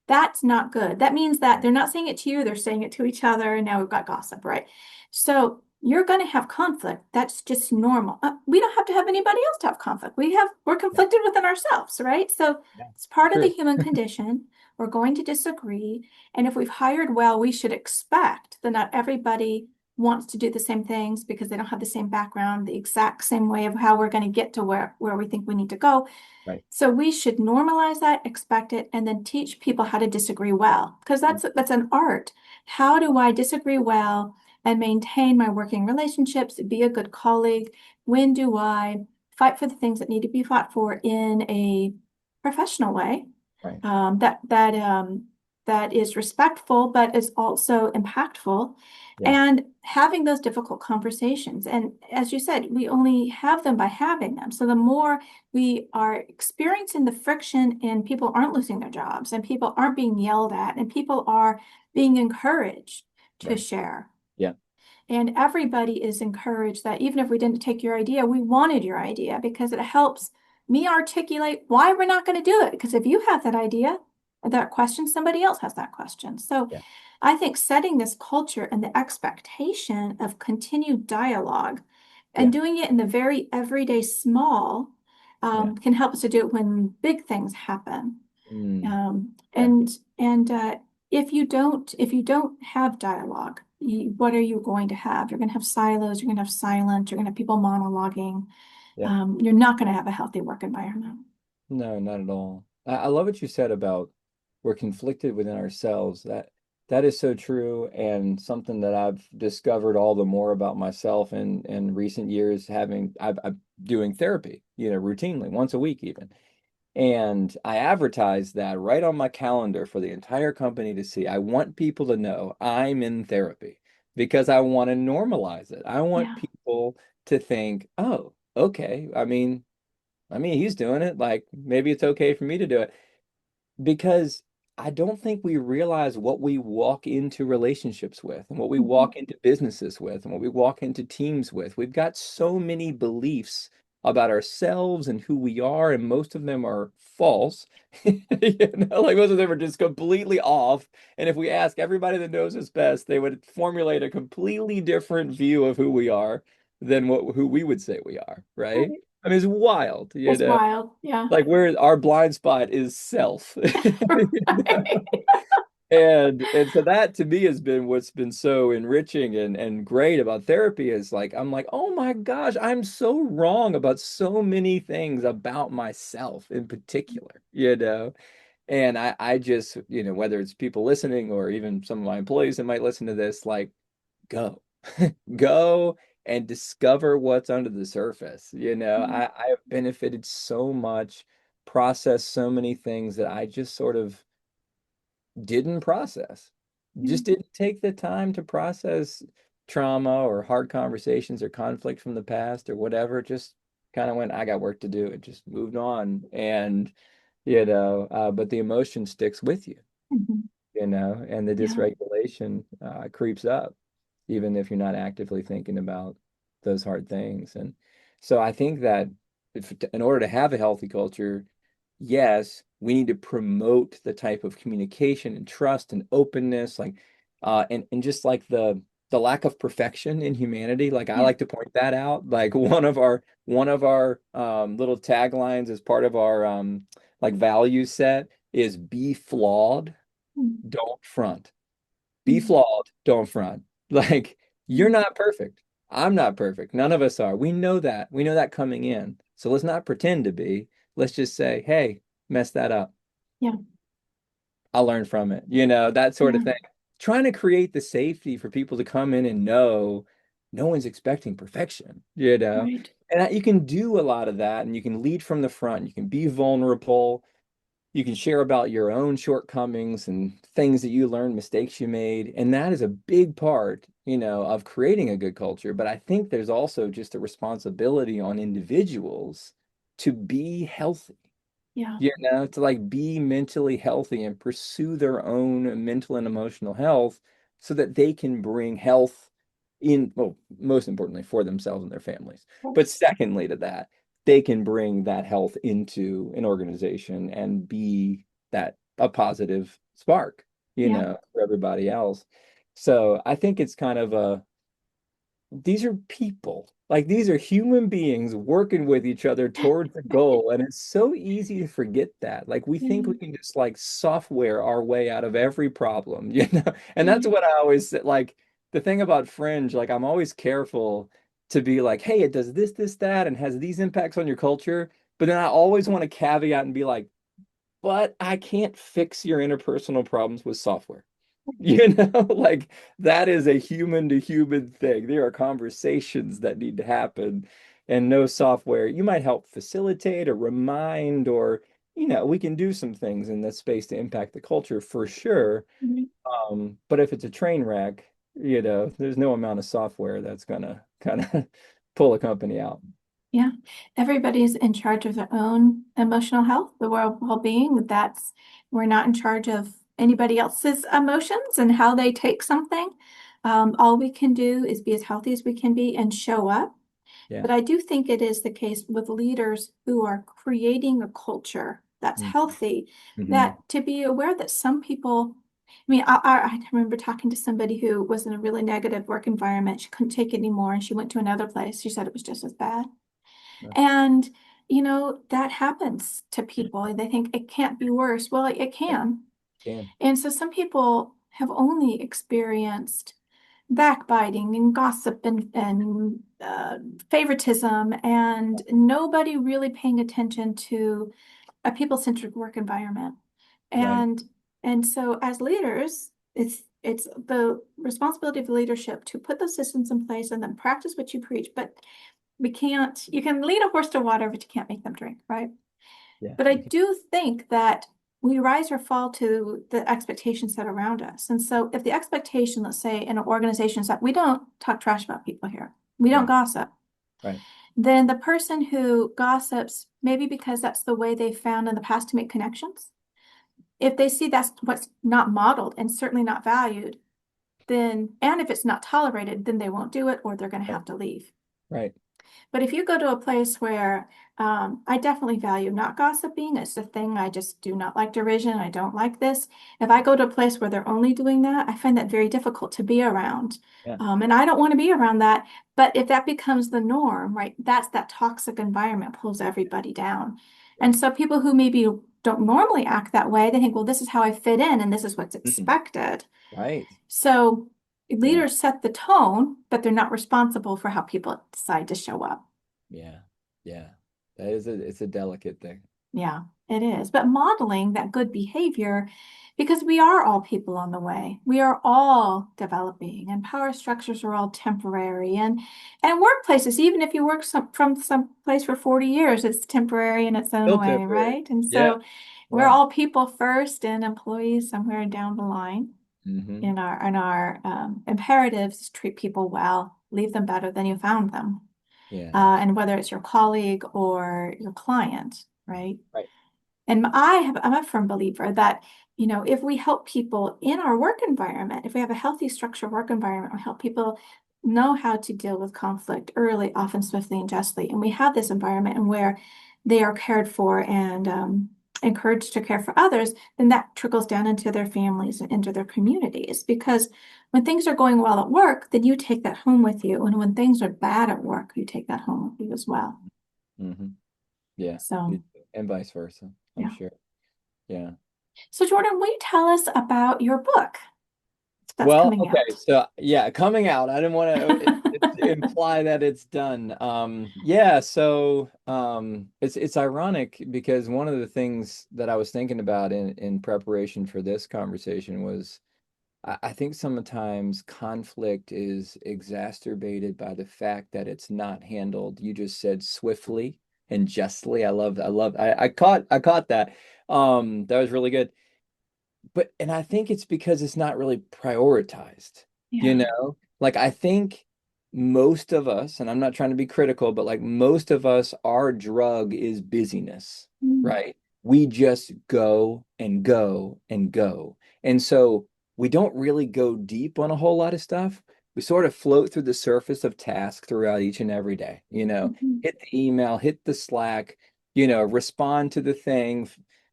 That's not good. That means that Yeah. they're not saying it to you, they're saying it to each other, and now we've got gossip, right? So you're going to have conflict. That's just normal. We don't have to have anybody else to have conflict. We're Yeah. conflicted within ourselves, right? So Yeah. it's part of the True. human condition. We're going to disagree. And if we've hired well, we should expect that not everybody wants to do the same things because they don't have the same background, the exact same way of how we're going to get to where we think we need to go. Right. So we should normalize that, expect it, and then teach people how to disagree well, because Mm, that's an art. How do I disagree well and maintain my working relationships, be a good colleague? When do I fight for the things that need to be fought for in a professional way, right. that is respectful but is also impactful, Yeah. and having those difficult conversations. And as you said, we only have them by having them. So the more we are experiencing the friction and people aren't losing their jobs and people aren't being yelled at and people are being encouraged to Right. share. Yeah. And everybody is encouraged that even if we didn't take your idea, we wanted your idea because it helps me articulate why we're not going to do it. Because if you have that idea, that question, somebody else has that question. So Yeah. I think setting this culture and the expectation of continued dialogue and Yeah. doing it in the very everyday small Yeah. can help us to do it when big things happen. Mm, Um, yeah. and and if you don't have dialogue, what are you going to have? You're going to have silos. You're going to have silence. You're going to have people monologuing. Yeah. You're not going to have a healthy work environment. No, not at all. I love what you said about we're conflicted within ourselves. That is so true, and something that I've discovered all the more about myself in recent years, I'm doing therapy, routinely, once a week even. And I advertise that right on my calendar for the entire company to see. I want people to know I'm in therapy because I want to normalize it. I want Yeah, people to think, oh, okay. I mean, he's doing it. Like maybe it's okay for me to do it because I don't think we realize what we walk into relationships with and what we mhm, walk into businesses with and what we walk into teams with. We've got so many beliefs about ourselves and who we are, and most of them are false. Like most of them are just completely off. And if we ask everybody that knows us best, they would formulate a completely different view of who we are than who we would say we are, right? right. I mean, it's wild, It's wild. Yeah. like where our blind spot is self. Right. And so that to me has been what's been so enriching and great about therapy is like I'm like, oh my gosh, I'm so wrong about so many things about myself in particular, you know. And I just, you know, whether it's people listening or even some of my employees that might listen to this, like, go, go and discover what's under the surface. You know, Mm, I have benefited so much, processed so many things that I just sort of didn't process. Just mm, didn't take the time to process trauma or hard conversations or conflict from the past or whatever. Just kind of went, I got work to do. It just moved on. And, but the emotion sticks with you, mhm. and the Yeah. dysregulation creeps up, even if you're not actively thinking about those hard things. And so I think that in order to have a healthy culture, yes, we need to promote the type of communication and trust and openness, like, and just like the lack of perfection in humanity. Like I Yeah. like to point that out. Like one of our little taglines as part of our like value set is be flawed, Mm, don't front. Be mm, flawed, don't front. Like, you're mm. not perfect. I'm not perfect. None of us are. We know that. We know that coming in. So let's not pretend to be. Let's just say, hey, mess that up. Yeah. I'll learn from it. That sort of Yeah. thing. Trying to create the safety for people to come in and know no one's expecting perfection. Right. And you can do a lot of that and you can lead from the front. You can be vulnerable. You can share about your own shortcomings and things that you learned, mistakes you made. And that is a big part of creating a good culture. But I think there's also just a responsibility on individuals to be healthy, Yeah. to like be mentally healthy and pursue their own mental and emotional health so that they can bring health in, well, most importantly for themselves and their families. But secondly to that, they can bring that health into an organization and be that a positive spark, Yeah. for everybody else. So I think it's kind of these are people. Like these are human beings working with each other towards a goal. And it's so easy to forget that. Like we think we Yeah. can just like software our way out of every problem, you know? And that's Right. what I always say. Like the thing about Fringe, like I'm always careful to be like, hey, it does this, this, that, and has these impacts on your culture. But then I always want to caveat and be like, but I can't fix your interpersonal problems with software. Like that is a human to human thing. There are conversations that need to happen, and no software. You might help facilitate or remind, or we can do some things in this space to impact the culture for sure. Mhm. But if it's a train wreck, there's no amount of software that's gonna kind of pull a company out. Yeah. Everybody's in charge of their own emotional health, the well-being. We're not in charge of anybody else's emotions and how they take something. All we can do is be as healthy as we can be and show up. Yeah. But I do think it is the case with leaders who are creating a culture that's healthy, Mm-hmm. that to be aware that some people, I remember talking to somebody who was in a really negative work environment. She couldn't take it anymore and she went to another place. She said it was just as bad. And, that happens to people. They think it can't be worse. Well, it Yeah, can. can. And so some people have only experienced backbiting and gossip and favoritism and nobody really paying attention to a people-centered work environment. Right. And and so as leaders, it's the responsibility of leadership to put those systems in place and then practice what you preach. But you can lead a horse to water, but you can't make them drink, right? Yeah. But I do think that we rise or fall to the expectations that are around us. And so if the expectation, let's say in an organization is that we don't talk trash about people here, we don't Right. gossip, Right. then the person who gossips, maybe because that's the way they found in the past to make connections, if they see that's what's not modeled and certainly not valued, then, and if it's not tolerated, then they won't do it or they're going to Right. have to leave. Right. But if you go to a place where I definitely value not gossiping, it's a thing I just do not like derision. I don't like this. If I go to a place where they're only doing that, I find that very difficult to be around. Yeah. And I don't want to be around that. But if that becomes the norm, right, that's that toxic environment pulls everybody down. Yeah. And so people who maybe don't normally act that way. They think, well, this is how I fit in and this is what's Mm. expected. Right. So Yeah. leaders set the tone, but they're not responsible for how people decide to show up. Yeah. Yeah. That is it's a delicate thing. Yeah, it is. But modeling that good behavior, because we are all people on the way. We are all developing, and power structures are all temporary. And workplaces, even if you work from some place for 40 years, it's temporary in its own Still way, temporary. right? And Yeah. so we're Yeah. all people first and employees somewhere down the line. Hmm. In our imperatives is treat people well, leave them better than you found them. Yeah. And whether it's your colleague or your client, right? Right. And I'm a firm believer that, if we help people in our work environment, if we have a healthy structured work environment, we help people know how to deal with conflict early, often swiftly and justly. And we have this environment and where they are cared for and encouraged to care for others, then that trickles down into their families and into their communities. Because when things are going well at work, then you take that home with you. And when things are bad at work, you take that home with you as well. Hmm. Yeah. So, And vice versa, I'm yeah. sure. Yeah. So, Jordan, will you tell us about your book that's Well, coming okay, out? so yeah, coming out. I didn't want to imply that it's done. Yeah, so it's ironic because one of the things that I was thinking about in preparation for this conversation was I think sometimes conflict is exacerbated by the fact that it's not handled. You just said swiftly and justly. I caught that. That was really good. But and I think it's because it's not really prioritized, you Yeah. know? Like I think most of us, and I'm not trying to be critical, but like most of us, our drug is busyness, Mm, right? We just go and go and go. And so we don't really go deep on a whole lot of stuff. We sort of float through the surface of tasks throughout each and every day, mhm. hit the email, hit the Slack, respond to the thing,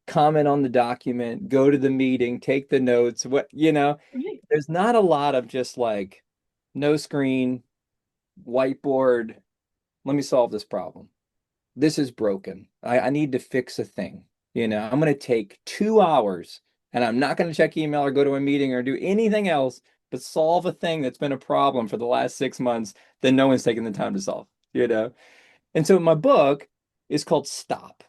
comment on the document, go to the meeting, take the notes, Right. there's not a lot of just like no screen, whiteboard, let me solve this problem. This is broken. I need to fix a thing. I'm going to take 2 hours and I'm not going to check email or go to a meeting or do anything else but solve a thing that's been a problem for the last 6 months that no one's taken the time to solve. And so my book is called Stop.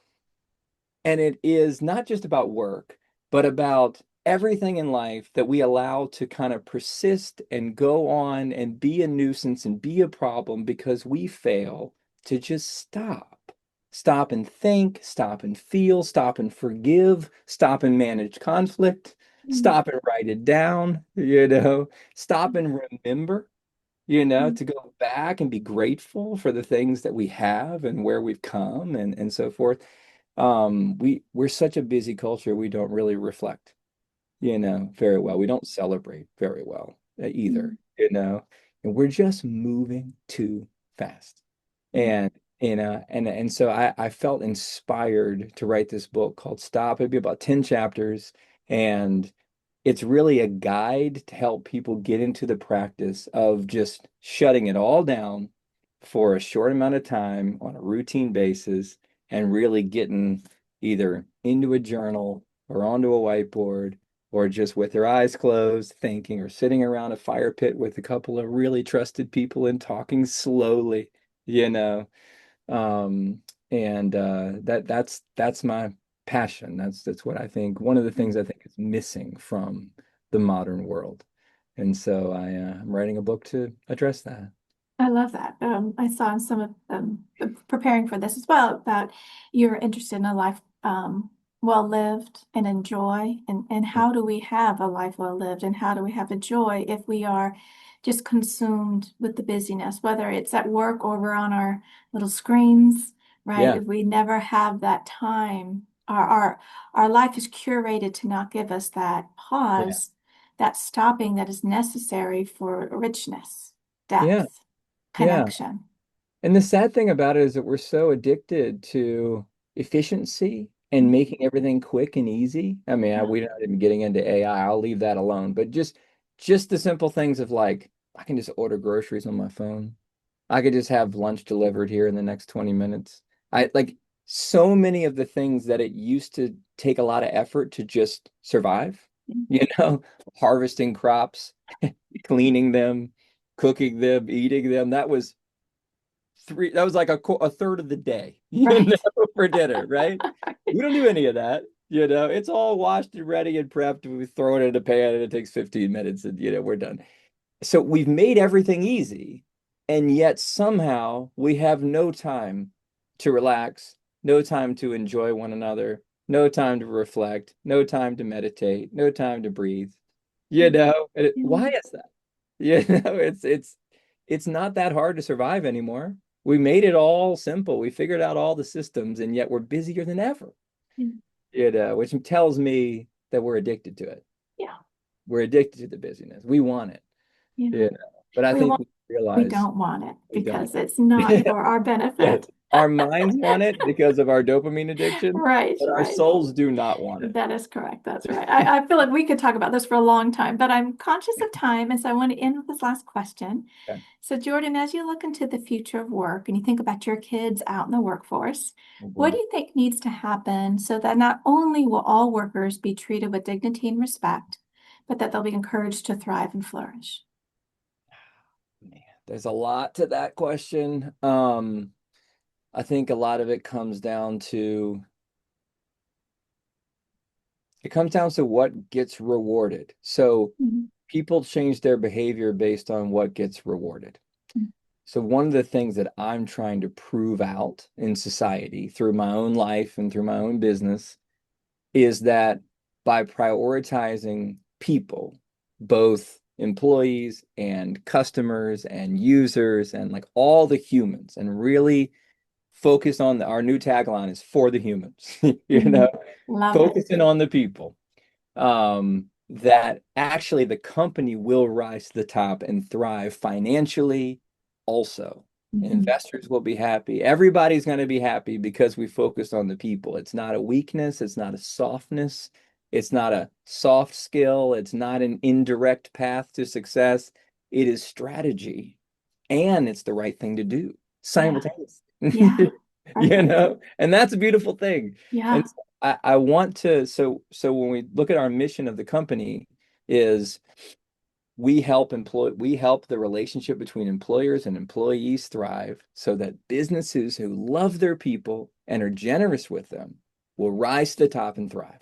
And it is not just about work, but about everything in life that we allow to kind of persist and go on and be a nuisance and be a problem because we fail to just stop. Stop and think, stop and feel, stop and forgive, stop and manage conflict, Mm, stop and write it down, stop and remember, mm, to go back and be grateful for the things that we have and where we've come and so forth. We're such a busy culture, we don't really reflect, very well. We don't celebrate very well mm, either. And we're just moving too fast. mm, And so I felt inspired to write this book called Stop. It'd be about 10 chapters, and it's really a guide to help people get into the practice of just shutting it all down for a short amount of time on a routine basis and really getting either into a journal or onto a whiteboard or just with their eyes closed, thinking or sitting around a fire pit with a couple of really trusted people and talking slowly, you know. Um, and that's my passion. That's what I think. One of the mm. things I think is missing from the modern world. And so I'm writing a book to address that. I love that. I saw in some of preparing for this as well about you're interested in a life well lived and enjoy, and how do we have a life well lived, and how do we have a joy if we are just consumed with the busyness, whether it's at work or we're on our little screens, right? Yeah, If we never have that time, our life is curated to not give us that yeah, pause, that stopping that is necessary for richness, yeah, depth, yeah. connection. And the sad thing about it is that we're so addicted to efficiency and Mm, making everything quick and easy. I mean, yeah. we're not even getting into AI. I'll leave that alone. But just the simple things of like, I can just order groceries on my phone. I could just have lunch delivered here in the next 20 minutes. I like so many of the things that it used to take a lot of effort to just survive, you know, harvesting crops, cleaning them, cooking them, eating them. That was like a third of the day, Right. for dinner, right? We don't do any of that. It's all washed and ready and prepped. We throw it in a pan and it takes 15 minutes and we're done. So we've made everything easy, and yet somehow we have no time to relax, no time to enjoy one another, no time to reflect, no time to meditate, no time to breathe. Why Yeah. is that? It's not that hard to survive anymore. We made it all simple. We figured out all the systems, and yet we're busier than ever. Yeah. Which tells me that we're addicted to it. Yeah. We're addicted to the busyness. We want it. Yeah. Yeah. But I We think want, we we realize don't want it we don't. because it's not for our Yes. benefit. Our minds want it because of our dopamine addiction, Right, but our right. souls do not want it. That is correct. That's right. I feel like we could talk about this for a long time, but I'm conscious of time. And so I want to end with this last question. Okay. So, Jordan, as you look into the future of work and you think about your kids out in the workforce, Oh what boy. do you think needs to happen so that not only will all workers be treated with dignity and respect, but that they'll be encouraged to thrive and flourish? Man, there's a lot to that question. I think a lot of it comes down to what gets rewarded. So Mhm. people change their behavior based on what gets rewarded. So one of the things that I'm trying to prove out in society through my own life and through my own business is that by prioritizing people, both employees and customers and users and like all the humans, and really focus on our new tagline is for the humans, Mhm. Love it. focusing on the people, that actually the company will rise to the top and thrive financially also. Mhm. Investors will be happy. Everybody's going to be happy because we focused on the people. It's not a weakness. It's not a softness. It's not a soft skill. It's not an indirect path to success. It is strategy, and it's the right thing to do Yeah. simultaneously. Yeah. Perfect. And that's a beautiful thing. And Yeah. I want to, so when we look at our mission of the company is we help the relationship between employers and employees thrive so that businesses who love their people and are generous with them will rise to the top and thrive.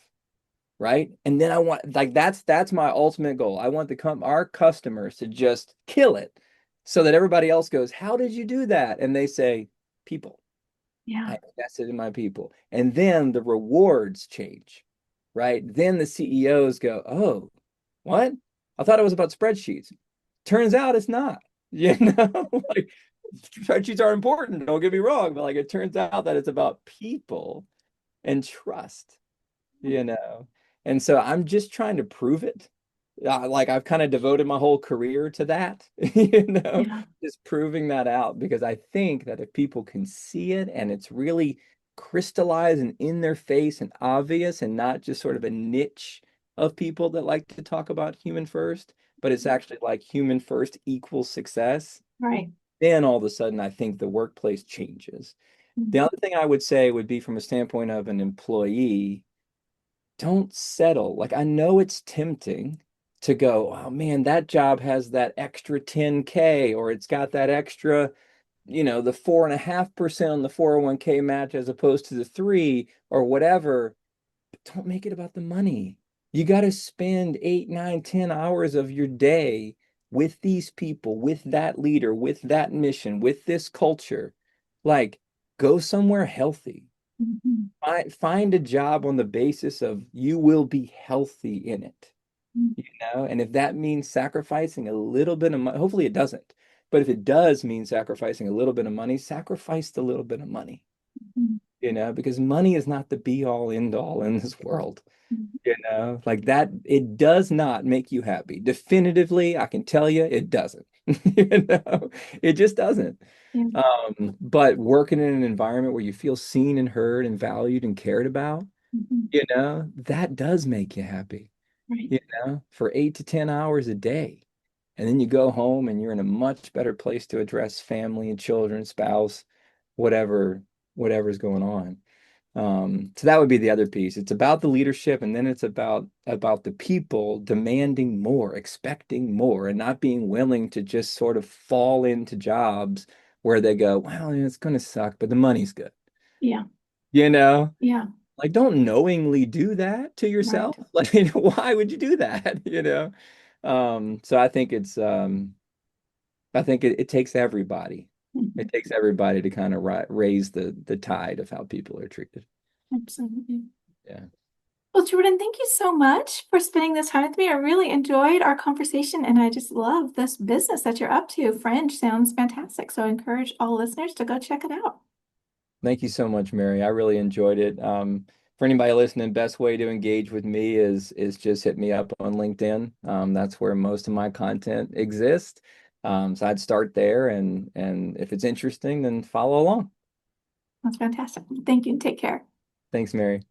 Right. And then I want, like, that's my ultimate goal. I want our customers to just kill it so that everybody else goes, how did you do that? And they say, people. Yeah. I invested in my people. And then the rewards change, right? Then the CEOs go, oh, what? I thought it was about spreadsheets. Turns out it's not. Like spreadsheets are important, don't get me wrong, but like it turns out that it's about people and trust, you know. And so I'm just trying to prove it. Like I've kind of devoted my whole career to that, Yeah. just proving that out because I think that if people can see it and it's really crystallized and in their face and obvious and not just sort of a niche of people that like to talk about human first, but it's actually like human first equals success, Right. then all of a sudden I think the workplace changes. The Mhm. other thing I would say would be from a standpoint of an employee, don't settle. Like I know it's tempting to go, oh man, that job has that extra 10K or it's got that extra, the 4.5% on the 401k match as opposed to the three or whatever. But don't make it about the money. You got to spend 8, 9, 10 hours of your day with these people, with that leader, with that mission, with this culture. Like, go somewhere healthy. Mhm. Find a job on the basis of you will be healthy in it, and if that means sacrificing a little bit of money, hopefully it doesn't. But if it does mean sacrificing a little bit of money, sacrifice the little bit of money, Mhm. because money is not the be all end all in this world. Mhm. Like that, it does not make you happy. Definitively, I can tell you it doesn't. It just doesn't. Yeah. But working in an environment where you feel seen and heard and valued and cared about, Mhm. that does make you happy, Right. for 8 to 10 hours a day. And then you go home and you're in a much better place to address family and children, spouse, whatever, whatever's going on. So that would be the other piece. It's about the leadership, and then it's about the people demanding more, expecting more, and not being willing to just sort of fall into jobs where they go, well, it's going to suck, but the money's good. Yeah. You know, Yeah. like don't knowingly do that to Right. yourself. Like, why would you do that? So I think it takes everybody. Mhm. It takes everybody to kind of ri raise the tide of how people are treated. Absolutely. Yeah. Well, Jordan, thank you so much for spending this time with me. I really enjoyed our conversation and I just love this business that you're up to. Fringe sounds fantastic. So I encourage all listeners to go check it out. Thank you so much, Mary. I really enjoyed it. For anybody listening, best way to engage with me is just hit me up on LinkedIn. That's where most of my content exists. So I'd start there, and if it's interesting, then follow along. That's fantastic. Thank you and take care. Thanks, Mary.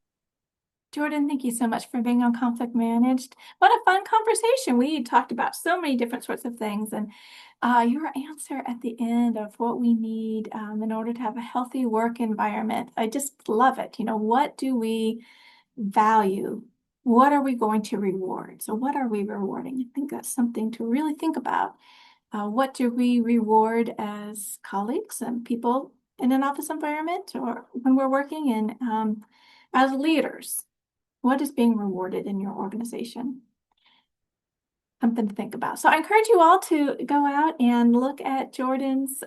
Jordan, thank you so much for being on Conflict Managed. What a fun conversation. We talked about so many different sorts of things, and your answer at the end of what we need in order to have a healthy work environment, I just love it. What do we value? What are we going to reward? So, what are we rewarding? I think that's something to really think about. What do we reward as colleagues and people in an office environment or when we're working in as leaders? What is being rewarded in your organization? Something to think about. So I encourage you all to go out and look at Jordan's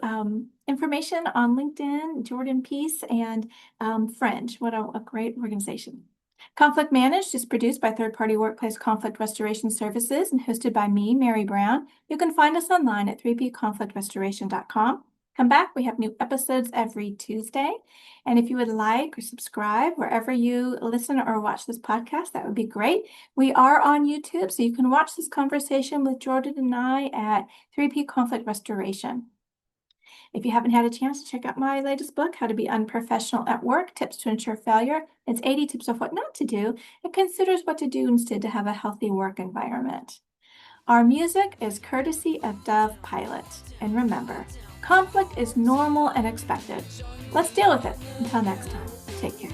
information on LinkedIn, Jordan Peace, and Fringe. What a great organization. Conflict Managed is produced by third-party workplace conflict restoration services and hosted by me, Mary Brown. You can find us online at 3pconflictrestoration.com. Come back. We have new episodes every Tuesday. And if you would like or subscribe wherever you listen or watch this podcast, that would be great. We are on YouTube, so you can watch this conversation with Jordan and I at 3P Conflict Restoration. If you haven't had a chance to check out my latest book, How to Be Unprofessional at Work, Tips to Ensure Failure, it's 80 tips of what not to do. It considers what to do instead to have a healthy work environment. Our music is courtesy of Dove Pilot. And remember, conflict is normal and expected. Let's deal with it. Until next time, take care.